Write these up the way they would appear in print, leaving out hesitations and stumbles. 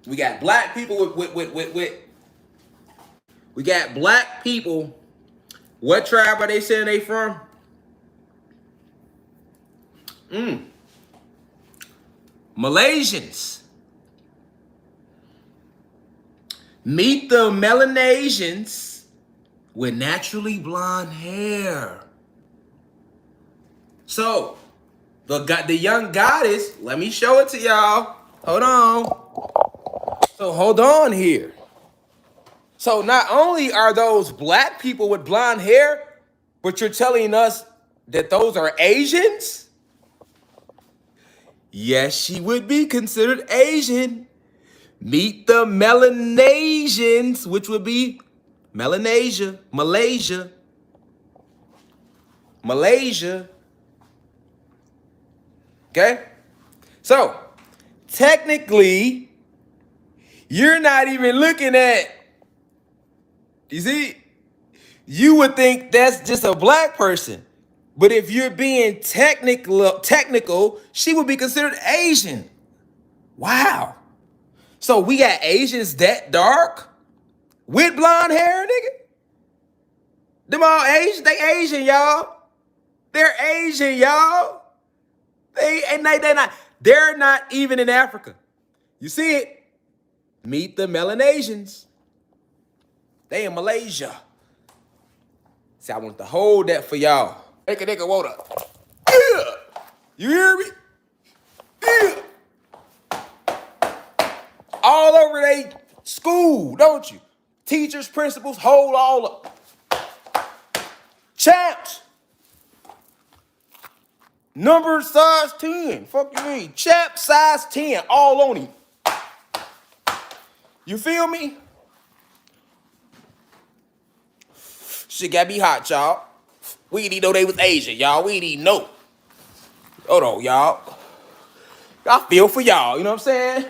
We got black people we got black people. What tribe are they saying they from? Malaysians. Meet the Melanesians with naturally blonde hair. So, the young goddess, let me show it to y'all. Hold on. So, hold on here. So, not only are those black people with blonde hair, but you're telling us that those are Asians? Yes, she would be considered Asian. Meet the Melanesians, which would be Melanesia, Malaysia. Okay? So, technically, you're not even looking at, you see, you would think that's just a black person. But if you're being technical, she would be considered Asian. Wow. So we got Asians that dark with blonde hair, nigga. Them all Asian, they Asian, y'all. They're Asian, y'all. They're not even in Africa. You see it? Meet the Melanesians. They in Malaysia. See, I want to hold that for y'all. Make a nigga want to. Yeah. You hear me? Yeah. All over they school, don't you? Teachers, principals, hold all up. Champs. Number size 10. Fuck you mean? Champ size 10. All on him. You feel me? Shit gotta be hot, y'all. We didn't even know they was Asian, y'all. We didn't even know. Hold on, y'all. I feel for y'all, you know what I'm saying?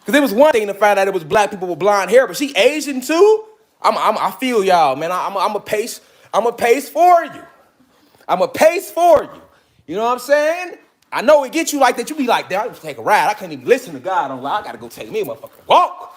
Because it was one thing to find out it was black people with blonde hair, but she Asian too? I feel y'all, man. I'm a pace for you. I'm a pace for you. You know what I'm saying? I know it gets you like that. You be like, damn, I just take a ride. I can't even listen to God. I gotta go take me a motherfucking walk.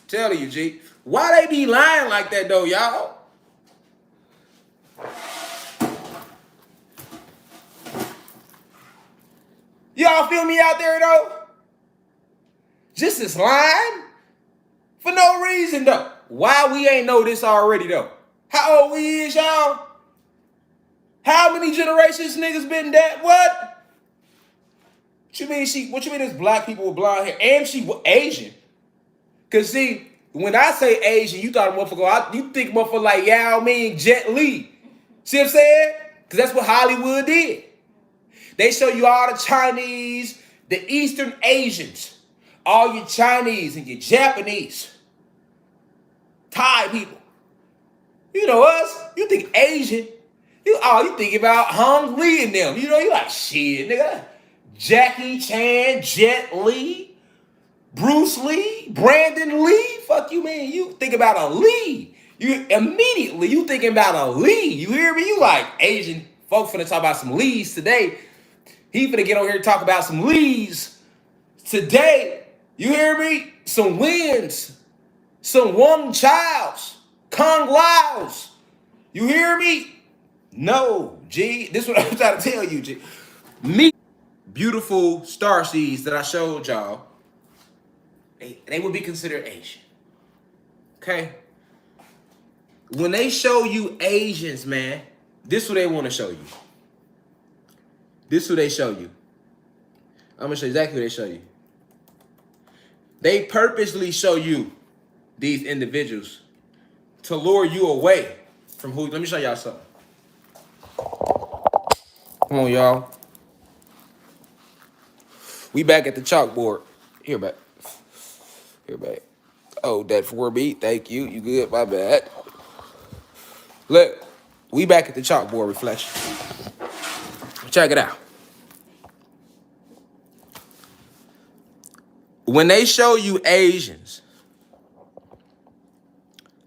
Telling you, G. Why they be lying like that though, y'all? Y'all feel me out there though? Just this lying? For no reason though. Why we ain't know this already though? How old we is, y'all? How many generations niggas been that? What? What you mean there's black people with blonde hair? And she was Asian. Cause see, when I say Asian, you thought you think motherfucker like Yao Ming, Jet Li. See what I'm saying? Cause that's what Hollywood did. They show you all the Chinese, the Eastern Asians, all your Chinese and your Japanese, Thai people. You know us, you think Asian, you think about Hong Lee and them. You know, you like, shit, nigga. Jackie Chan, Jet Li, Bruce Lee, Brandon Lee. Fuck you, man. You think about a Lee. You thinking about a Lee. You hear me? You like Asian folk finna talk about some Lees today. He finna get on here and talk about some Lees today. You hear me? Some wins. Some Wong Childs. Kung Laos. You hear me? No, G. This is what I'm trying to tell you, G. Me, beautiful star seeds that I showed y'all, they would be considered Asian. Okay? When they show you Asians, man, this is what they want to show you. This is what they show you. I'm going to show you exactly what they show you. They purposely show you these individuals to lure you away from who. Let me show y'all something. Come on, y'all. We back at the chalkboard. Here back. Oh, that 4B. Thank you. You good? My bad. Look, we back at the chalkboard reflection. Check it out. When they show you Asians,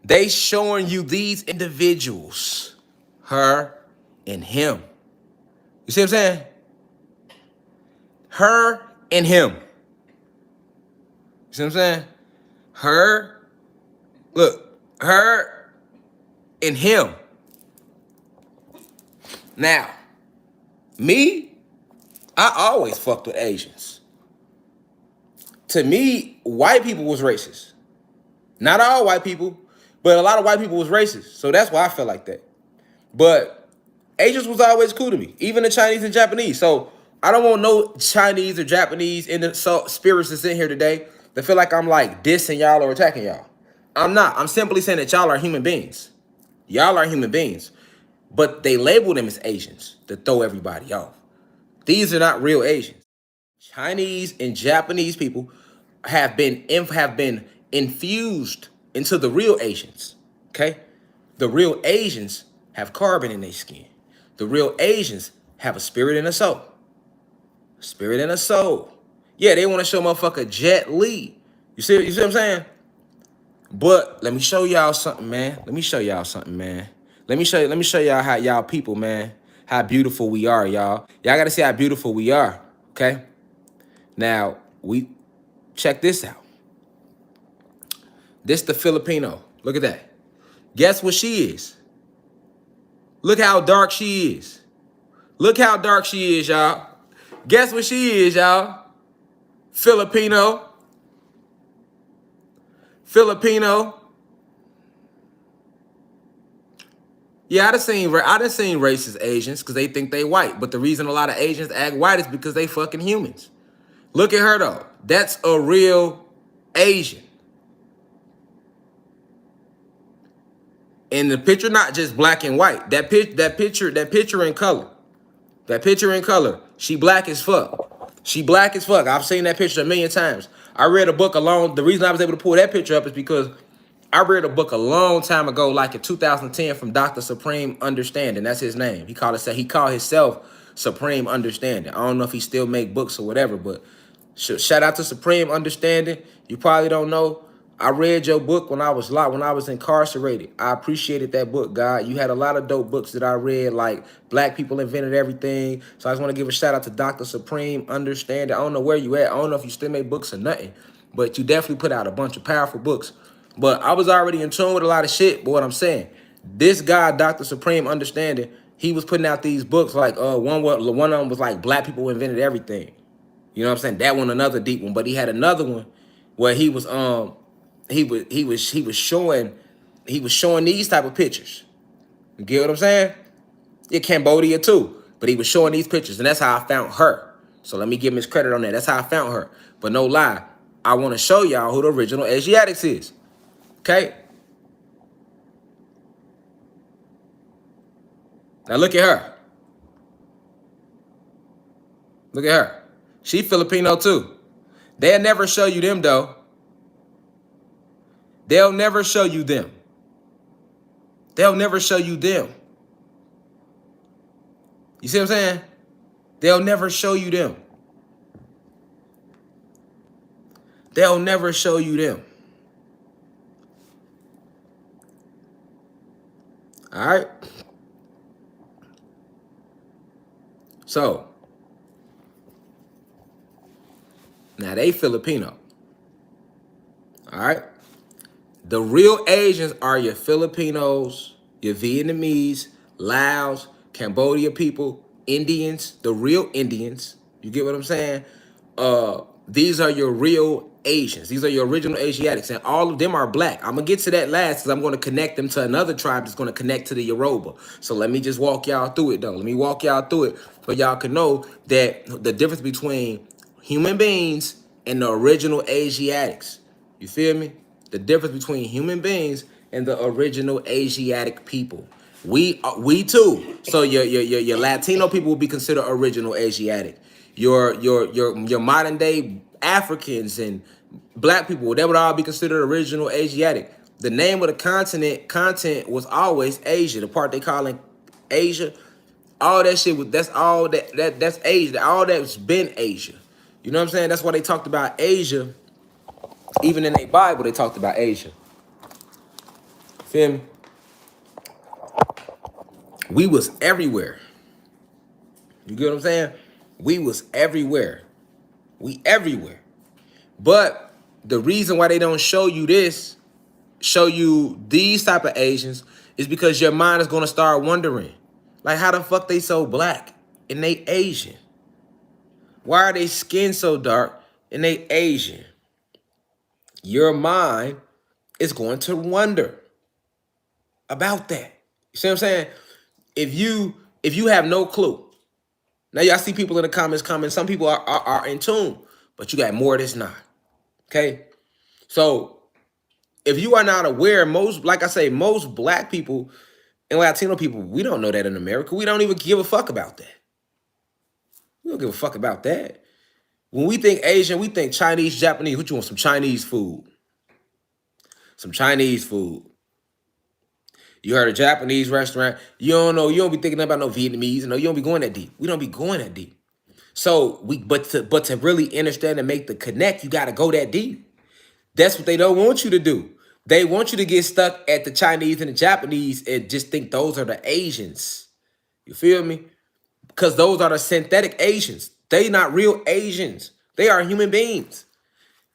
they showing you these individuals, her and him. You see what I'm saying? Her and him. see what I'm saying? Her, look, her and him. Now, me, I always fucked with Asians. To me, white people was racist. Not all white people, but a lot of white people was racist. So that's why I felt like that. But Asians was always cool to me, even the Chinese and Japanese. So I don't want no Chinese or Japanese in the spirits that's in here today that feel like I'm like dissing y'all or attacking y'all. I'm not. I'm simply saying that y'all are human beings. Y'all are human beings. But they label them as Asians to throw everybody off. These are not real Asians. Chinese and Japanese people have been infused into the real Asians. Okay? The real Asians have carbon in their skin. The real Asians have a spirit and a soul. Spirit and a soul. Yeah, they want to show motherfucker Jet Li. You see what I'm saying? But let me show y'all something, man. Let me show y'all something, man. Let me show y'all how y'all people, man, how beautiful we are, y'all. Y'all gotta see how beautiful we are. Okay? Now, check this out. This the Filipino. Look at that. Guess what she is? Look how dark she is. Look how dark she is, y'all. Guess what she is, y'all? Filipino. Filipino. Yeah, I done seen racist Asians because they think they white. But the reason a lot of Asians act white is because they fucking humans. Look at her though. That's a real Asian. And the picture not just black and white. That picture in color. That picture in color. She black as fuck. She black as fuck. I've seen that picture a million times. I read a book the reason I was able to pull that picture up is because I read a book a long time ago, like in 2010, from Dr. Supreme Understanding. That's his name. He called himself Supreme Understanding. I don't know if he still make books or whatever, but shout out to Supreme Understanding. You probably don't know. I read your book when I was incarcerated. I appreciated that book, God. You had a lot of dope books that I read, like Black People Invented Everything. So I just want to give a shout out to Dr. Supreme Understanding. I don't know where you at. I don't know if you still make books or nothing, but you definitely put out a bunch of powerful books. But I was already in tune with a lot of shit. But what I'm saying, this guy, Dr. Supreme Understanding, he was putting out these books like one of them was like Black People Invented Everything. You know what I'm saying? That one, another deep one. But he had another one where he was showing these type of pictures. You get what I'm saying? Yeah, Cambodia too. But he was showing these pictures, and that's how I found her. So let me give him his credit on that. That's how I found her. But no lie, I want to show y'all who the original Asiatics is. Okay? Now look at her. Look at her. She Filipino too. They'll never show you them though. They'll never show you them. They'll never show you them. You see what I'm saying? They'll never show you them. They'll never show you them. All right? So, now they Filipino. All right? The real Asians are your Filipinos, your Vietnamese, Laos, Cambodia people, Indians, the real Indians. You get what I'm saying? These are your real Asians. These are your original Asiatics, and all of them are black. I'm going to get to that last because I'm going to connect them to another tribe that's going to connect to the Yoruba. So let me just walk y'all through it, though. Let me walk y'all through it so y'all can know that the difference between human beings and the original Asiatics. You feel me? The difference between human beings and the original Asiatic people. We too. So your Latino people will be considered original Asiatic. Your modern day Africans and Black people, they would all be considered original Asiatic. The name of the content was always Asia. The part they call it Asia, all that shit that's Asia. All that's been Asia. You know what I'm saying? That's why they talked about Asia. Even in their Bible, they talked about Asia. Feel me? We was everywhere. You get what I'm saying? We was everywhere. We everywhere. But the reason why they don't show you this, show you these type of Asians, is because your mind is gonna start wondering, like, how the fuck they so black and they Asian? Why are they skin so dark and they Asian? Your mind is going to wonder about that. You see what I'm saying? If you have no clue, now y'all see people in the comments comment, some people are in tune, but you got more that's not. Okay? So if you are not aware, most, like I say, most black people and Latino people, we don't know that in America. We don't even give a fuck about that. We don't give a fuck about that. When we think Asian, we think Chinese, Japanese. What you want? Some Chinese food. Some Chinese food. You heard a Japanese restaurant. You don't be thinking about no Vietnamese. You don't be going that deep. We don't be going that deep. So but to really understand and make the connect, you gotta go that deep. That's what they don't want you to do. They want you to get stuck at the Chinese and the Japanese and just think those are the Asians. You feel me? Because those are the synthetic Asians. They not real Asians. They are human beings.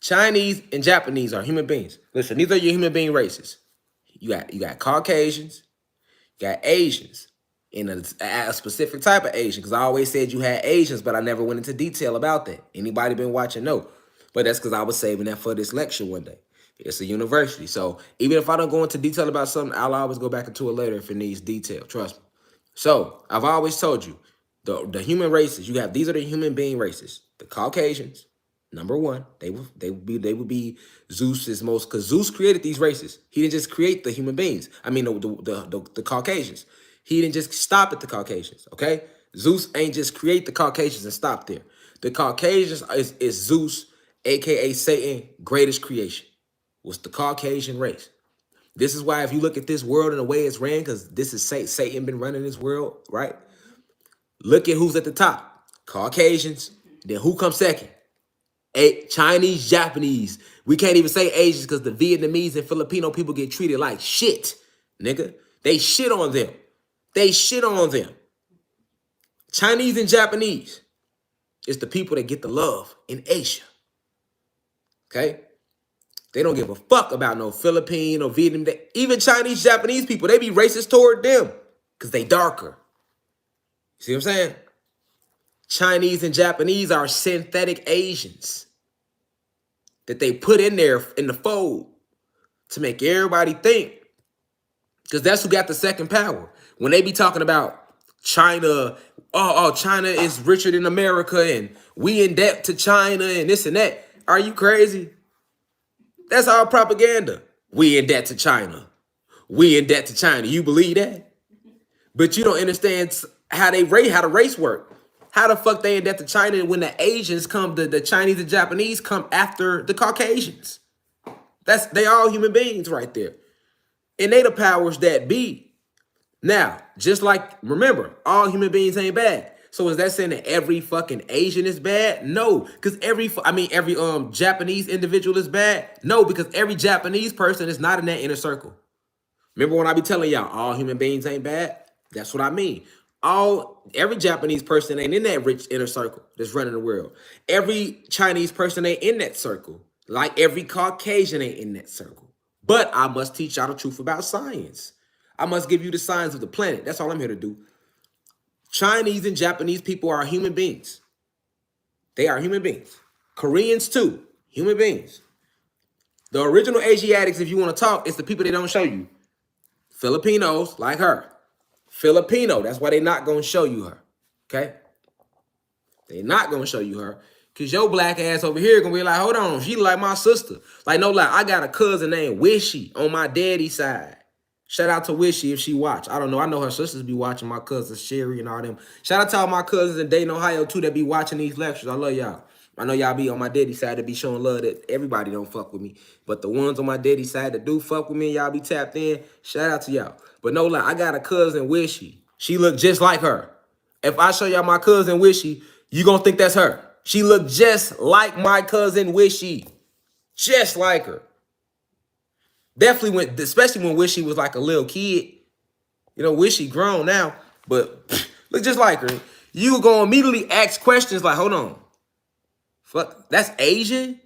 Chinese and Japanese are human beings. Listen, these are your human being races. You got Caucasians, you got Asians, and a specific type of Asian. Because I always said you had Asians, but I never went into detail about that. Anybody been watching? No. But that's because I was saving that for this lecture one day. It's a university. So even if I don't go into detail about something, I'll always go back into it later if it needs detail. Trust me. So I've always told you, the human races, these are the human being races. The Caucasians, number one, they would be Zeus's most, because Zeus created these races. He didn't just create the human beings. I mean the Caucasians. He didn't just stop at the Caucasians. Okay, Zeus ain't just create the Caucasians and stop there. The Caucasians is Zeus, aka Satan, greatest creation. Was the Caucasian race. This is why if you look at this world and the way it's ran, because this is Satan been running this world, right? Look at who's at the top. Caucasians. Then who comes second? Chinese, Japanese. We can't even say Asians because the Vietnamese and Filipino people get treated like shit, nigga. They shit on them. They shit on them. Chinese and Japanese is the people that get the love in Asia. Okay? They don't give a fuck about no Philippine or Vietnam. Even Chinese, Japanese people, they be racist toward them because they darker. See what I'm saying? Chinese and Japanese are synthetic Asians that they put in there in the fold to make everybody think, because that's who got the second power. When they be talking about China, China is richer than America and we in debt to China and this and that. Are you crazy? That's all propaganda. We in debt to China. We in debt to China. You believe that? But you don't understand how the race work. How the fuck they in debt to China when the Asians come, the Chinese and Japanese come after the Caucasians? They all human beings right there. And they the powers that be. Now, just like, remember, all human beings ain't bad. So is that saying that every fucking Asian is bad? No, because every Japanese individual is bad? No, because every Japanese person is not in that inner circle. Remember when I be telling y'all all human beings ain't bad? That's what I mean. Every Japanese person ain't in that rich inner circle that's running the world. Every Chinese person ain't in that circle. Like every Caucasian ain't in that circle. But I must teach y'all the truth about science. I must give you the signs of the planet. That's all I'm here to do. Chinese and Japanese people are human beings. They are human beings. Koreans too, human beings. The original Asiatics, if you want to talk, it's the people they don't show you. Filipinos, like her. Filipino, that's why they not going to show you her. Okay? They not going to show you her. Because your black ass over here going to be like, hold on, she like my sister. Like, no lie, I got a cousin named Wishy on my daddy's side. Shout out to Wishy if she watch. I don't know. I know her sisters be watching, my cousins Sherry and all them. Shout out to all my cousins in Dayton, Ohio too that be watching these lectures. I love y'all. I know y'all be on my daddy's side that be showing love that everybody don't fuck with me. But the ones on my daddy's side that do fuck with me and y'all be tapped in, shout out to y'all. But no lie, I got a cousin Wishy. She look just like her. If I show y'all my cousin Wishy, you gonna think that's her. She look just like my cousin Wishy. Just like her. Definitely especially when Wishy was like a little kid. You know, Wishy grown now, but look just like her. You gonna immediately ask questions like, hold on. Fuck, that's Asian?